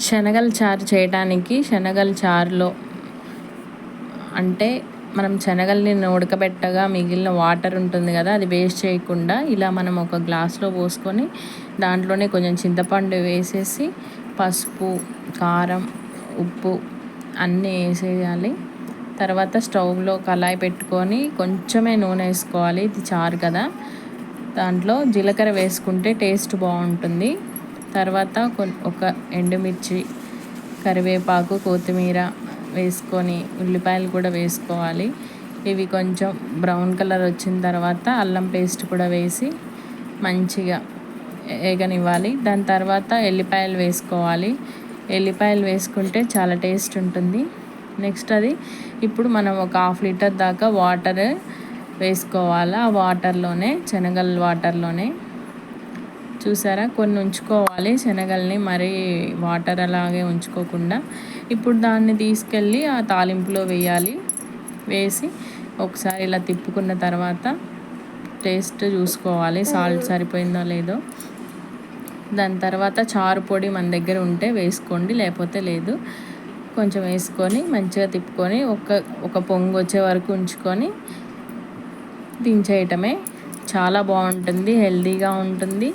శనగల చారు చేయడానికి శనగల చారులో అంటే మనం శనగల్ని ఉడకబెట్టగా మిగిలిన వాటర్ ఉంటుంది కదా, అది వేస్ట్ చేయకుండా ఇలా మనం ఒక గ్లాస్లో పోసుకొని దాంట్లోనే కొంచెం చింతపండు వేసేసి పసుపు, కారం, ఉప్పు అన్నీ వేసేయాలి. తర్వాత స్టవ్లో కళాయి పెట్టుకొని కొంచెమే నూనె వేసుకోవాలి. ఇది చారు కదా, దాంట్లో జీలకర్ర వేసుకుంటే టేస్ట్ బాగుంటుంది. తర్వాత ఒక ఎండుమిర్చి, కరివేపాకు, కొత్తిమీర వేసుకొని ఉల్లిపాయలు కూడా వేసుకోవాలి. ఇవి కొంచెం బ్రౌన్ కలర్ వచ్చిన తర్వాత అల్లం పేస్ట్ కూడా వేసి మంచిగా వేగనివ్వాలి. దాని తర్వాత ఎల్లిపాయలు వేసుకోవాలి. ఎల్లిపాయలు వేసుకుంటే చాలా టేస్ట్ ఉంటుంది. నెక్స్ట్ అది ఇప్పుడు మనం ఒక 1/2 లీటర్ దాకా వాటర్ వేసుకోవాలి. ఆ వాటర్లోనే శనగల వాటర్లోనే చూసారా కొన్ని ఉంచుకోవాలి శనగల్ని, మరీ వాటర్ అలాగే ఉంచుకోకుండా. ఇప్పుడు దాన్ని తీసుకెళ్ళి ఆ తాలింపులో వేయాలి. వేసి ఒకసారి ఇలా తిప్పుకున్న తర్వాత టేస్ట్ చూసుకోవాలి, సాల్ట్ సరిపోయిందో లేదో. దాని తర్వాత చారు పొడి మన దగ్గర ఉంటే వేసుకోండి, లేకపోతే లేదు. కొంచెం వేసుకొని మంచిగా తిప్పుకొని ఒక పొంగు వచ్చే వరకు ఉంచుకొని దించేయటమే. చాలా బాగుంటుంది, హెల్తీగా ఉంటుంది.